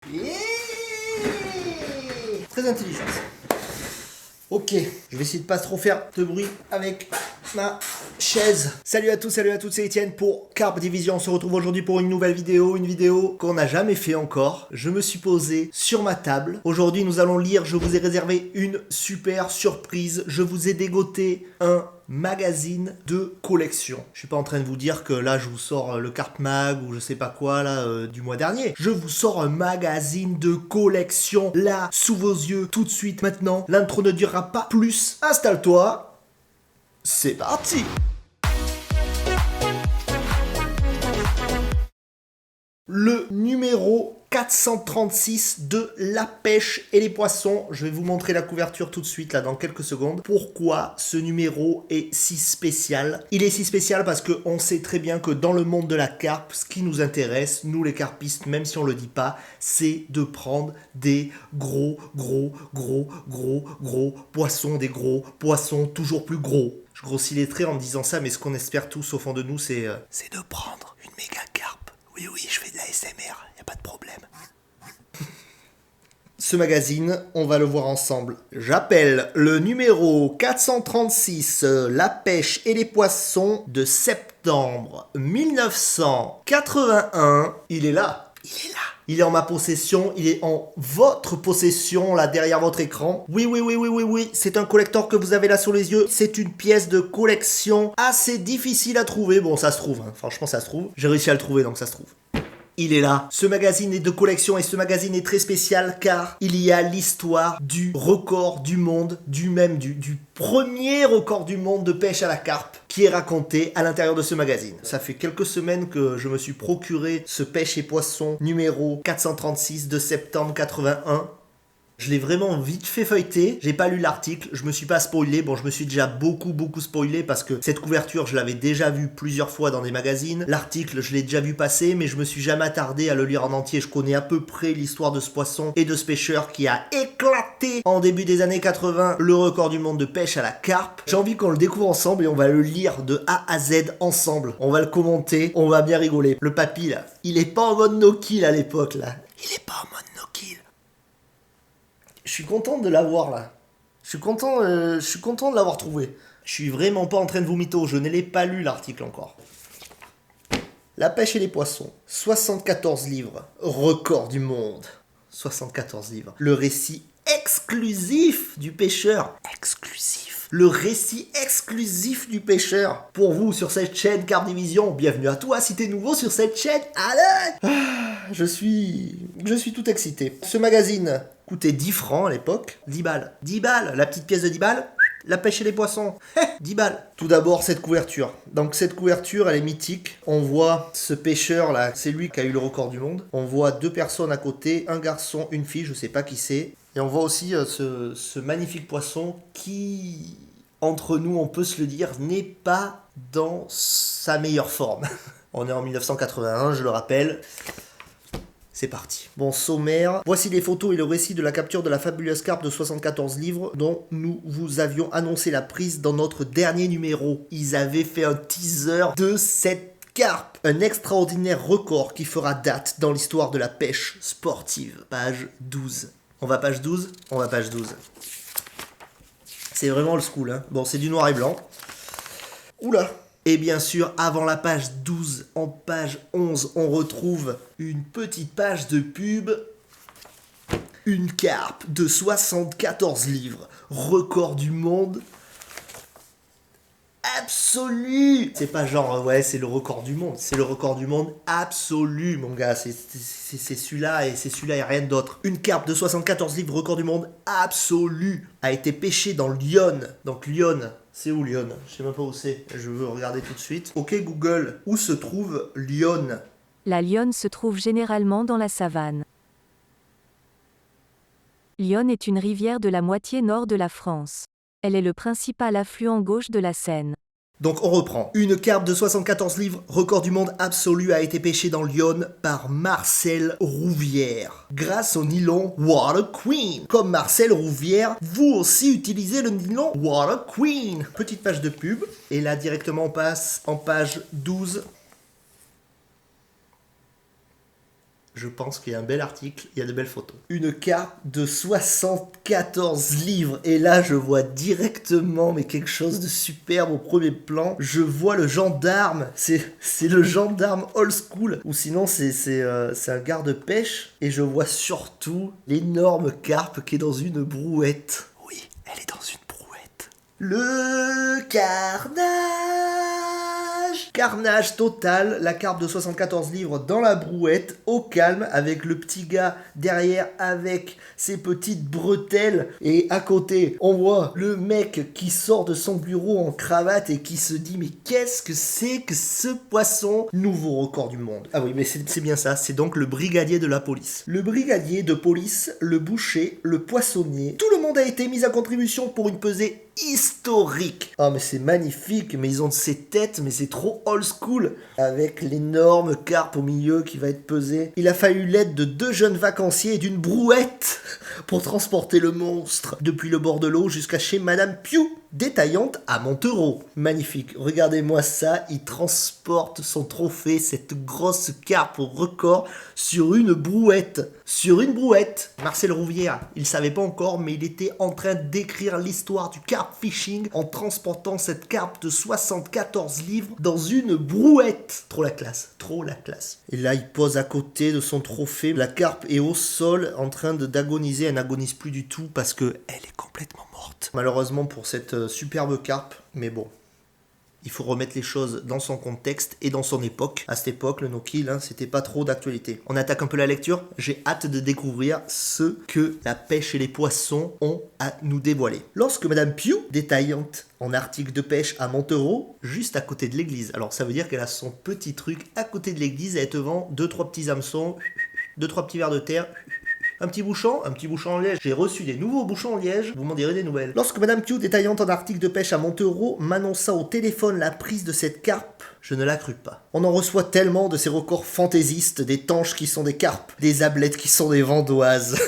Yeah, très intelligent. Ok, je vais essayer de pas trop faire de bruit avec ma chaise. Salut à tous, salut à toutes, c'est Etienne pour Carpe Division. On se retrouve aujourd'hui pour une nouvelle vidéo, qu'on n'a jamais fait encore. Je me suis posé sur ma table. Aujourd'hui, nous allons lire, je vous ai réservé une super surprise. Je vous ai dégoté un magazine de collection. Je suis pas en train de vous dire que là je vous sors le Carpe Mag ou je sais pas quoi là du mois dernier. Je vous sors un magazine de collection là sous vos yeux tout de suite maintenant. L'intro ne durera pas plus. Installe-toi. C'est parti. Le numéro 436 de La Pêche et les Poissons. Je vais vous montrer la couverture tout de suite, là, dans quelques secondes. Pourquoi ce numéro est si spécial? Il est si spécial parce qu'on sait très bien que dans le monde de la carpe, ce qui nous intéresse, nous les carpistes, même si on le dit pas, c'est de prendre des gros poissons, des gros poissons toujours plus gros. Je grossis les traits en me disant ça, mais ce qu'on espère tous au fond de nous, c'est de prendre une méga carpe. Oui, je fais de la SMR, y a pas de problème. Ce magazine, on va le voir ensemble. J'appelle le numéro 436, La Pêche et les Poissons de septembre 1981. Il est là. Il est en ma possession, il est en votre possession, là, derrière votre écran. Oui, c'est un collector que vous avez là sous les yeux. C'est une pièce de collection assez difficile à trouver. Bon, ça se trouve, hein. Franchement, ça se trouve. J'ai réussi à le trouver, donc ça se trouve. Il est là. Ce magazine est de collection et ce magazine est très spécial car il y a l'histoire du record du monde, du premier record du monde de pêche à la carpe qui est raconté à l'intérieur de ce magazine. Ça fait quelques semaines que je me suis procuré ce Pêche et Poisson numéro 436 de septembre 81. Je l'ai vraiment vite fait feuilleter, j'ai pas lu l'article, je me suis pas spoilé, bon je me suis déjà beaucoup spoilé parce que cette couverture je l'avais déjà vue plusieurs fois dans des magazines, l'article je l'ai déjà vu passer mais je me suis jamais attardé à le lire en entier, je connais à peu près l'histoire de ce poisson et de ce pêcheur qui a éclaté en début des années 80 le record du monde de pêche à la carpe. J'ai envie qu'on le découvre ensemble et on va le lire de A à Z ensemble, on va le commenter, on va bien rigoler. Le papy là, il est pas en mode no-kill à l'époque là, il est pas en mode no-kill. Je suis content de l'avoir là. Je suis content de l'avoir trouvé. Je suis vraiment pas en train de vous mytho, je ne l'ai pas lu l'article encore. La Pêche et les Poissons, 74 livres, record du monde. 74 livres. Le récit exclusif du pêcheur. Exclusif. Le récit exclusif du pêcheur. Pour vous sur cette chaîne Carpe Division. Bienvenue à toi si t'es nouveau sur cette chaîne. Allez, je suis tout excité. Ce magazine coûtait 10 francs à l'époque. 10 balles. 10 balles. La petite pièce de 10 balles. La Pêche et les Poissons. 10 balles. Tout d'abord, cette couverture. Donc, cette couverture, elle est mythique. On voit ce pêcheur là, c'est lui qui a eu le record du monde. On voit deux personnes à côté, un garçon, une fille, je sais pas qui c'est. Et on voit aussi ce magnifique poisson qui, entre nous, on peut se le dire, n'est pas dans sa meilleure forme. On est en 1981, je le rappelle. C'est parti. Bon, sommaire. Voici les photos et le récit de la capture de la fabuleuse carpe de 74 livres dont nous vous avions annoncé la prise dans notre dernier numéro. Ils avaient fait un teaser de cette carpe. Un extraordinaire record qui fera date dans l'histoire de la pêche sportive. Page 12. On va page 12 ? On va page 12. C'est vraiment le school, hein. Bon, c'est du noir et blanc. Oula. Et bien sûr, avant la page 12, en page 11, on retrouve une petite page de pub. Une carpe de 74 livres, record du monde absolu. C'est pas genre, ouais, c'est le record du monde. C'est le record du monde absolu, mon gars. C'est celui-là et c'est celui-là et rien d'autre. Une carpe de 74 livres, record du monde absolu, a été pêchée dans l'Yonne. Donc Lyon, c'est où Lyon? Je sais même pas où c'est. Je veux regarder tout de suite. Ok Google, où se trouve Lyon? La Lyonne se trouve généralement dans la savane. L'Yonne est une rivière de la moitié nord de la France. Elle est le principal affluent gauche de la Seine. Donc on reprend. Une carpe de 74 livres, record du monde absolu, a été pêchée dans l'Yonne par Marcel Rouvière. Grâce au nylon Water Queen. Comme Marcel Rouvière, vous aussi utilisez le nylon Water Queen. Petite page de pub. Et là directement on passe en page 12. Je pense qu'il y a un bel article, il y a de belles photos. Une carpe de 74 livres. Et là, je vois directement mais quelque chose de superbe au premier plan. Je vois le gendarme. C'est le gendarme old school. Ou sinon, c'est un garde-pêche. Et je vois surtout l'énorme carpe qui est dans une brouette. Oui, elle est dans une brouette. Le carnage. Carnage total, la carpe de 74 livres dans la brouette, au calme, avec le petit gars derrière avec ses petites bretelles. Et à côté, on voit le mec qui sort de son bureau en cravate et qui se dit mais qu'est-ce que c'est que ce poisson? Nouveau record du monde. Ah oui, mais c'est bien ça, c'est donc le brigadier de la police. Le brigadier de police, le boucher, le poissonnier, tout le monde a été mis à contribution pour une pesée historique. Ah mais c'est magnifique, mais ils ont ces têtes, mais c'est trop old school. Avec l'énorme carpe au milieu qui va être pesée. Il a fallu l'aide de 2 jeunes vacanciers et d'une brouette pour transporter le monstre depuis le bord de l'eau jusqu'à chez Madame Piu, détaillante à Montereau. Magnifique, regardez-moi ça, il transporte son trophée, cette grosse carpe au record, sur une brouette. Sur une brouette. Marcel Rouvière, il savait pas encore, mais il était en train d'écrire l'histoire du carp fishing en transportant cette carpe de 74 livres dans une brouette. Trop la classe, trop la classe. Et là, il pose à côté de son trophée. La carpe est au sol en train d'agoniser. Elle n'agonise plus du tout parce que elle est complètement morte. Malheureusement pour cette superbe carpe, mais bon. Il faut remettre les choses dans son contexte et dans son époque. À cette époque, le no-kill, c'était pas trop d'actualité. On attaque un peu la lecture. J'ai hâte de découvrir ce que la pêche et les poissons ont à nous dévoiler. Lorsque Madame Piu, détaillante en articles de pêche à Montereau, juste à côté de l'église. Alors ça veut dire qu'elle a son petit truc à côté de l'église. Elle te vend 2-3 petits hameçons, 2-3 petits vers de terre. Un petit bouchon en liège. J'ai reçu des nouveaux bouchons en liège, vous m'en direz des nouvelles. Lorsque Madame Piu, détaillante en articles de pêche à Montereau, m'annonça au téléphone la prise de cette carpe, je ne la crus pas. On en reçoit tellement de ces records fantaisistes, des tanches qui sont des carpes, des ablettes qui sont des vandoises.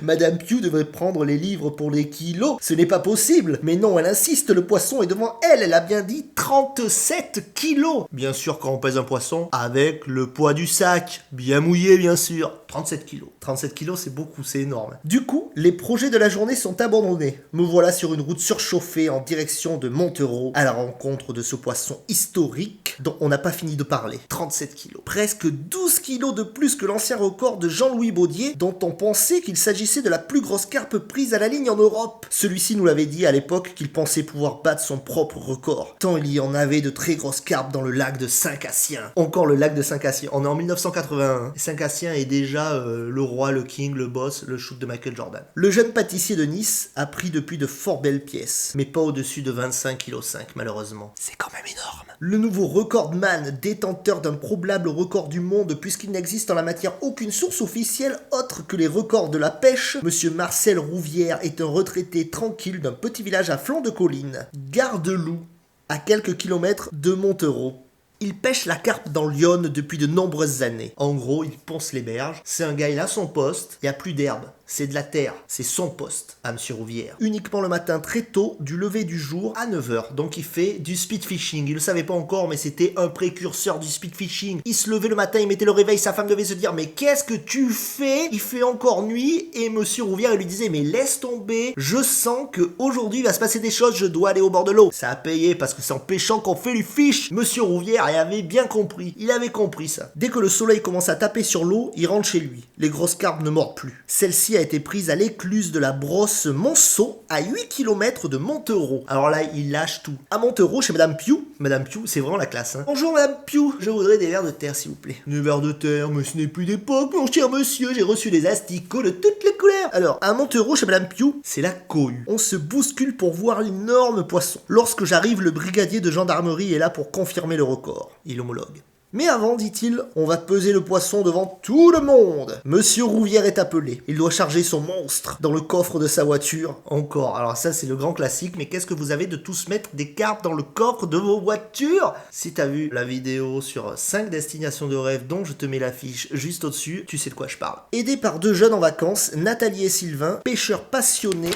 Madame Piu devrait prendre les livres pour les kilos, ce n'est pas possible. Mais non, elle insiste, le poisson est devant elle, elle a bien dit 37 kilos. Bien sûr, quand on pèse un poisson, avec le poids du sac, bien mouillé bien sûr, 37 kilos. 37 kilos, c'est beaucoup, c'est énorme. Du coup, les projets de la journée sont abandonnés. Me voilà sur une route surchauffée en direction de Montereau, à la rencontre de ce poisson historique dont on n'a pas fini de parler. 37 kilos. Presque 12 kilos de plus que l'ancien record de Jean-Louis Baudier, dont on pensait qu'il s'agissait de la plus grosse carpe prise à la ligne en Europe. Celui-ci nous l'avait dit à l'époque qu'il pensait pouvoir battre son propre record, tant il y en avait de très grosses carpes dans le lac de Saint-Cassien. Encore le lac de Saint-Cassien. On est en 1981. Saint-Cassien est déjà le roi, le king, le boss, le shoot de Michael Jordan. Le jeune pâtissier de Nice a pris depuis de fort belles pièces, mais pas au-dessus de 25,5 kg malheureusement. C'est quand même énorme. Le nouveau recordman, détenteur d'un probable record du monde puisqu'il n'existe en la matière aucune source officielle autre que les records de la pêche, Monsieur Marcel Rouvière est un retraité tranquille d'un petit village à flanc de colline, Gardeloup, à quelques kilomètres de Montereau. Il pêche la carpe dans l'Yonne depuis de nombreuses années. En gros, il ponce les berges. C'est un gars, il a son poste, il n'y a plus d'herbe. C'est de la terre, c'est son poste à Monsieur Rouvière. Uniquement le matin très tôt, du lever du jour à 9h. Donc il fait du speed fishing. Il le savait pas encore, mais c'était un précurseur du speed fishing. Il se levait le matin, il mettait le réveil, sa femme devait se dire mais qu'est-ce que tu fais? Il fait encore nuit et Monsieur Rouvière il lui disait mais laisse tomber, je sens que aujourd'hui il va se passer des choses, je dois aller au bord de l'eau. Ça a payé parce que c'est en pêchant qu'on fait du fish. Monsieur Rouvière il avait bien compris, il avait compris ça. Dès que le soleil commence à taper sur l'eau, il rentre chez lui. Les grosses carpes ne mordent plus. Celle-ci a été prise à l'écluse de la brosse Monceau, à 8 km de Montereau. Alors là, il lâche tout. À Montereau, chez Madame Piu. Madame Piu, c'est vraiment la classe. Hein. Bonjour Madame Piu, je voudrais des vers de terre, s'il vous plaît. Des vers de terre, mais ce n'est plus d'époque, mon cher monsieur. J'ai reçu des asticots de toutes les couleurs. Alors, à Montereau, chez Madame Piu, c'est la cohue. On se bouscule pour voir l'énorme poisson. Lorsque j'arrive, le brigadier de gendarmerie est là pour confirmer le record. Il homologue. Mais avant, dit-il, on va peser le poisson devant tout le monde. Monsieur Rouvière est appelé. Il doit charger son monstre dans le coffre de sa voiture. Encore. Alors ça, c'est le grand classique. Mais qu'est-ce que vous avez de tous mettre des cartes dans le coffre de vos voitures? Si t'as vu la vidéo sur 5 destinations de rêve dont je te mets l'affiche juste au-dessus, tu sais de quoi je parle. Aidé par 2 jeunes en vacances, Nathalie et Sylvain, pêcheurs passionnés,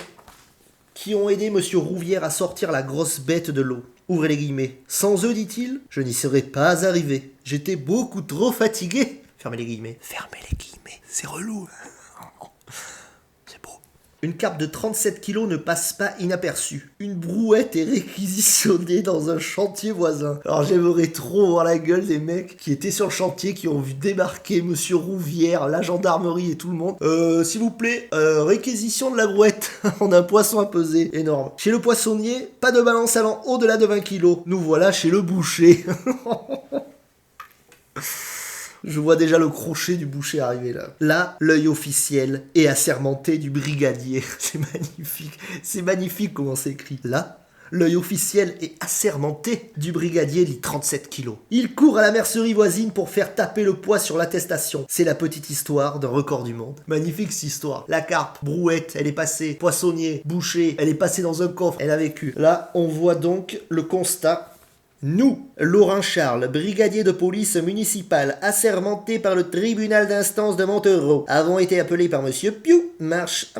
qui ont aidé Monsieur Rouvière à sortir la grosse bête de l'eau. Ouvrez les guillemets. Sans eux, dit-il, je n'y serais pas arrivé. J'étais beaucoup trop fatigué. Fermez les guillemets. Fermez les guillemets. C'est relou. C'est beau. Une carpe de 37 kg ne passe pas inaperçue. Une brouette est réquisitionnée dans un chantier voisin. Alors j'aimerais trop voir la gueule des mecs qui étaient sur le chantier, qui ont vu débarquer Monsieur Rouvière, la gendarmerie et tout le monde. S'il vous plaît, réquisition de la brouette. On a un poisson à peser. Énorme. Chez le poissonnier, pas de balance allant au-delà de 20 kg. Nous voilà chez le boucher. Je vois déjà le crochet du boucher arriver là. Là, l'œil officiel et assermenté du brigadier. C'est magnifique. C'est magnifique comment c'est écrit. Là, l'œil officiel et assermenté du brigadier lit 37 kilos. Il court à la mercerie voisine pour faire taper le poids sur l'attestation. C'est la petite histoire d'un record du monde. Magnifique cette histoire. La carpe, brouette, elle est passée. Poissonnier, boucher, elle est passée dans un coffre. Elle a vécu. Là, on voit donc le constat. Nous, Laurent Charles, brigadier de police municipal, assermenté par le tribunal d'instance de Montereau, avons été appelés par monsieur Piou, monsieur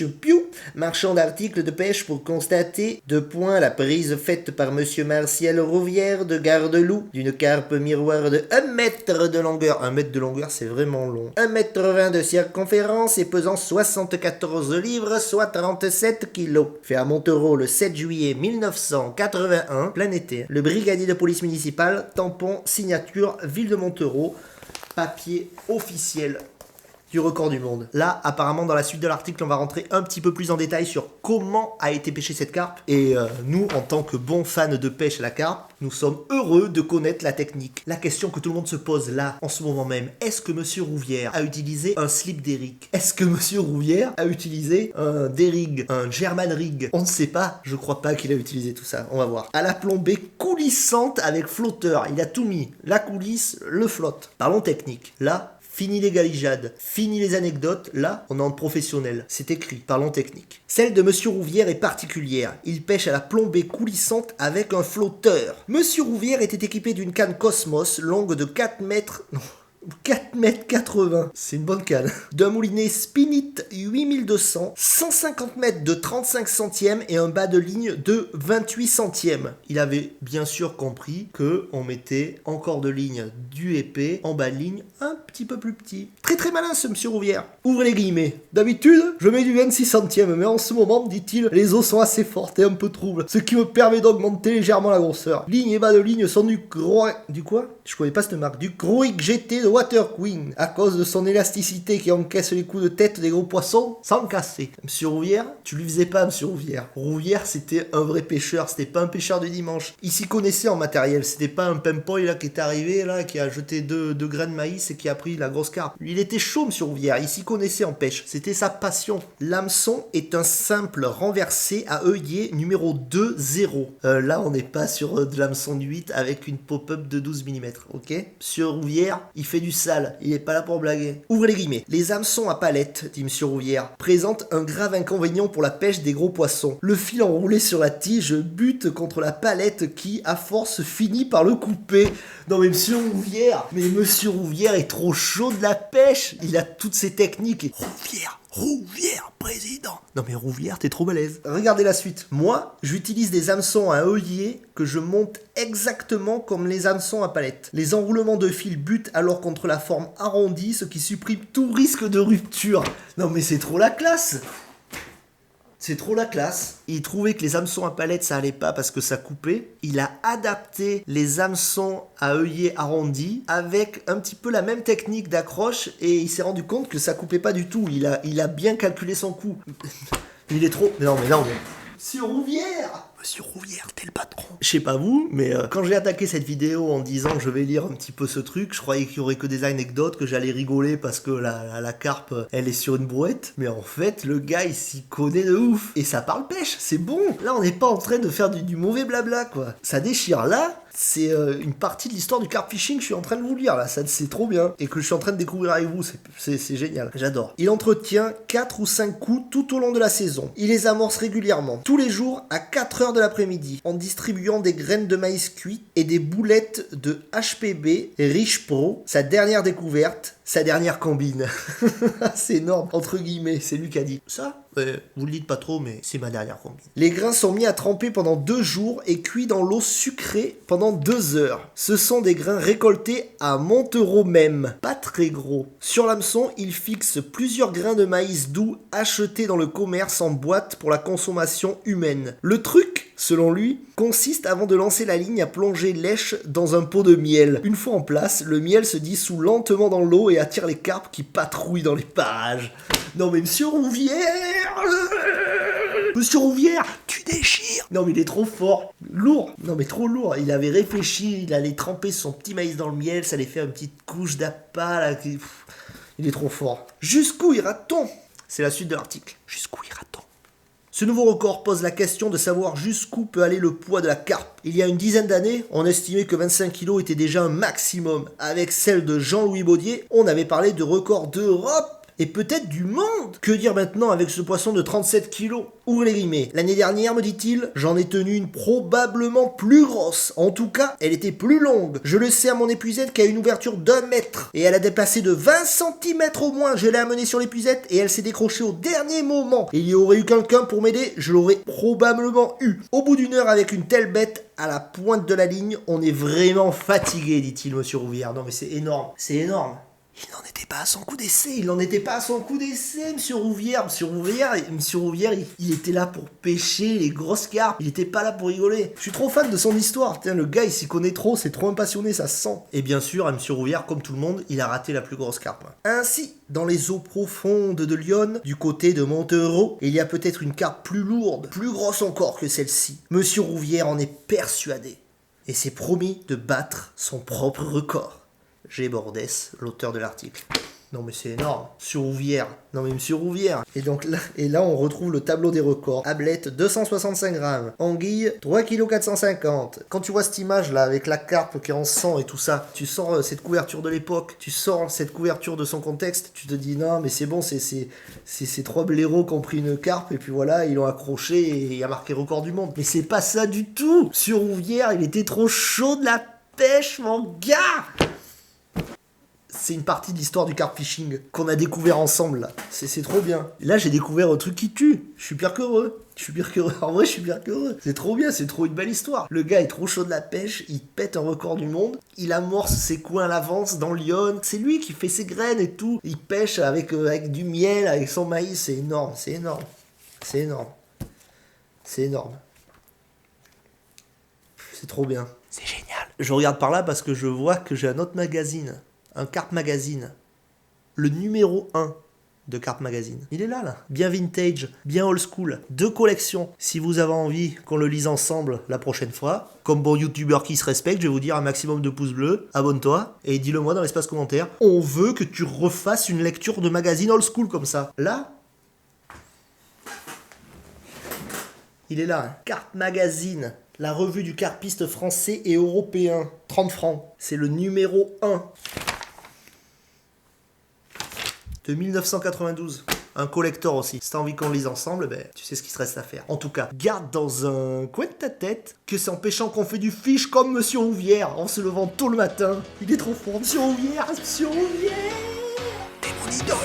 Piou, marchand d'articles de pêche pour constater, de point, la prise faite par monsieur Martial Rouvière de Garde-Loup d'une carpe miroir de 1 mètre de longueur. 1 mètre de longueur, c'est vraiment long. 1 mètre 20 de circonférence et pesant 74 livres, soit 37 kilos. Fait à Montereau le 7 juillet 1981, plein été. Le brigadier de police municipale, tampon, signature, ville de Montereau, papier officiel du record du monde. Là, apparemment, dans la suite de l'article, on va rentrer un petit peu plus en détail sur comment a été pêchée cette carpe. Et nous, en tant que bons fans de pêche à la carpe, nous sommes heureux de connaître la technique. La question que tout le monde se pose là, en ce moment même, est-ce que monsieur Rouvière a utilisé un slip d'Eric? Est-ce que monsieur Rouvière a utilisé un D-rig, un German rig? On ne sait pas. Je crois pas qu'il a utilisé tout ça. On va voir. À la plombée coulissante avec flotteur. Il a tout mis. La coulisse, le flotte. Parlons technique. Là, fini les galijades, fini les anecdotes, là, on est en professionnel. C'est écrit, parlons technique. Celle de Monsieur Rouvière est particulière. Il pêche à la plombée coulissante avec un flotteur. Monsieur Rouvière était équipé d'une canne Cosmos longue de 4 mètres... Non. 4,80 m, c'est une bonne canne. D'un moulinet Spinit 8200, 150 mètres de 35 centièmes et un bas de ligne de 28 centièmes. Il avait bien sûr compris que on mettait encore de ligne du épais en bas de ligne un petit peu plus petit. Très très malin ce monsieur Rouvière. Ouvrez les guillemets. D'habitude, je mets du 26 centièmes, mais en ce moment, dit-il, les eaux sont assez fortes et un peu troubles, ce qui me permet d'augmenter légèrement la grosseur. Ligne et bas de ligne sont du quoi? Je connais pas cette marque. Du Groig GT de Water Queen, à cause de son élasticité qui encaisse les coups de tête des gros poissons sans casser. Monsieur Rouvière, tu lui faisais pas, monsieur Rouvière. Rouvière, c'était un vrai pêcheur, c'était pas un pêcheur du dimanche. Il s'y connaissait en matériel, c'était pas un pimpoy là qui est arrivé là, qui a jeté deux grains de maïs et qui a pris la grosse carpe. Lui, il était chaud, monsieur Rouvière, il s'y connaissait en pêche, c'était sa passion. L'hameçon est un simple renversé à œillet numéro 2-0. Là, on n'est pas sur de l'hameçon du 8 avec une pop-up de 12 mm, ok? Monsieur Rouvière, il fait du sale, il est pas là pour blaguer. Ouvrez les guillemets. Les hameçons à palette, dit monsieur Rouvière, présentent un grave inconvénient pour la pêche des gros poissons. Le fil enroulé sur la tige bute contre la palette qui, à force, finit par le couper. Non mais monsieur Rouvière est trop chaud de la pêche. Il a toutes ses techniques. Rouvière, président. Non mais Rouvière, t'es trop balèze. Regardez la suite. Moi, j'utilise des hameçons à œillet que je monte exactement comme les hameçons à palette. Les enroulements de fil butent alors contre la forme arrondie, ce qui supprime tout risque de rupture. Non mais c'est trop la classe. C'est trop la classe. Il trouvait que les hameçons à palette ça allait pas parce que ça coupait. Il a adapté les hameçons à œillet arrondi avec un petit peu la même technique d'accroche et il s'est rendu compte que ça coupait pas du tout. Il a bien calculé son coup. Il est trop... Mais non. Monsieur Rouvière, t'es le patron. Je sais pas vous, mais quand j'ai attaqué cette vidéo en disant que je vais lire un petit peu ce truc, je croyais qu'il y aurait que des anecdotes, que j'allais rigoler parce que la carpe, elle est sur une brouette. Mais en fait, le gars, il s'y connaît de ouf. Et ça parle pêche, c'est bon. Là, on n'est pas en train de faire du mauvais blabla, quoi. Ça déchire. Là, c'est une partie de l'histoire du carp fishing que je suis en train de vous lire, là. Ça, c'est trop bien. Et que je suis en train de découvrir avec vous. C'est génial. J'adore. Il entretient 4 ou 5 coups tout au long de la saison. Il les amorce régulièrement. Tous les jours, à 4 heures de l'après-midi, en distribuant des graines de maïs cuites et des boulettes de HPB Rich Pro. Sa dernière découverte, sa dernière combine. C'est énorme, entre guillemets, c'est lui qui a dit ça. Vous le dites pas trop, mais c'est ma dernière combine. Les grains sont mis à tremper pendant 2 jours et cuits dans l'eau sucrée pendant 2 heures. Ce sont des grains récoltés à Montereau même, pas très gros. Sur l'hameçon, il fixe plusieurs grains de maïs doux achetés dans le commerce en boîte pour la consommation humaine. Le truc, selon lui, consiste avant de lancer la ligne à plonger lèche dans un pot de miel. Une fois en place, le miel se dissout lentement dans l'eau et attire les carpes qui patrouillent dans les parages. Non mais Monsieur Rouvière, tu déchires. Non mais il est trop fort, lourd. Non mais trop lourd. Il avait réfléchi, il allait tremper son petit maïs dans le miel, ça allait faire une petite couche d'appât là. Il est trop fort. Jusqu'où ira-t-on? C'est la suite de l'article. Jusqu'où ira-t-on? Ce nouveau record pose la question de savoir jusqu'où peut aller le poids de la carpe. Il y a une dizaine d'années, on estimait que 25 kg était déjà un maximum. Avec celle de Jean-Louis Baudier, on avait parlé de record d'Europe et peut-être du monde. Que dire maintenant avec ce poisson de 37 kilos? Ouvrez les guillemets. L'année dernière, me dit-il, j'en ai tenu une probablement plus grosse. En tout cas, elle était plus longue. Je le sais à mon épuisette qui a une ouverture d'1 mètre. Et elle a dépassé de 20 cm au moins. Je l'ai amenée sur l'épuisette et elle s'est décrochée au dernier moment. Et il y aurait eu quelqu'un pour m'aider, je l'aurais probablement eu. Au bout d'1 heure avec une telle bête, à la pointe de la ligne, on est vraiment fatigué, dit-il, monsieur Rouvière. Non mais c'est énorme. C'est énorme. Il n'en était pas à son coup d'essai, Monsieur Rouvière. Monsieur Rouvière, il était là pour pêcher les grosses carpes. Il était pas là pour rigoler. Je suis trop fan de son histoire. Tiens, le gars, il s'y connaît trop, c'est trop un passionné, ça se sent. Et bien sûr, Monsieur Rouvière, comme tout le monde, il a raté la plus grosse carpe. Ainsi, dans les eaux profondes de Lyon, du côté de Montereau, il y a peut-être une carpe plus lourde, plus grosse encore que celle-ci. Monsieur Rouvière en est persuadé. Et s'est promis de battre son propre record. G. Bordès, l'auteur de l'article. Non mais c'est énorme. Monsieur Rouvière. Non mais Monsieur Rouvière. Et là on retrouve le tableau des records. Ablette 265 grammes. Anguille 3,450 kg. Quand tu vois cette image là avec la carpe qui est en sang et tout ça, tu sors cette couverture de l'époque, tu sors cette couverture de son contexte, tu te dis non mais c'est bon, c'est ces 3 blaireaux qui ont pris une carpe et puis voilà, ils l'ont accroché et il a marqué record du monde. Mais c'est pas ça du tout. Monsieur Rouvière, il était trop chaud de la pêche mon gars. C'est une partie de l'histoire du carp fishing qu'on a découvert ensemble là. C'est trop bien. Là j'ai découvert un truc qui tue. Je suis pire qu'heureux. En vrai je suis pire qu'heureux. C'est trop bien, c'est trop une belle histoire. Le gars est trop chaud de la pêche, il pète un record du monde. Il amorce ses coins à l'avance dans Lyon. C'est lui qui fait ses graines et tout. Il pêche avec du miel, avec son maïs. C'est énorme. C'est trop bien. C'est génial. Je regarde par là parce que je vois que j'ai un autre magazine. Un Carp Magazine. Le numéro 1 de Carp Magazine. Il est là. Bien vintage, bien old school. 2 collections. Si vous avez envie qu'on le lise ensemble la prochaine fois, comme bon youtubeur qui se respecte, je vais vous dire un maximum de pouces bleus, abonne-toi et dis-le moi dans l'espace commentaire. On veut que tu refasses une lecture de magazine old school comme ça. Là, il est là. Carp Magazine. La revue du carpiste français et européen. 30 francs. C'est le numéro 1. De 1992. Un collector aussi. Si t'as envie qu'on le lise ensemble, tu sais ce qu'il se reste à faire. En tout cas, garde dans un coin de ta tête que c'est en pêchant qu'on fait du fish comme Monsieur Rouvière, en se levant tôt le matin. Il est trop fort, Monsieur Rouvière. T'es mon idole.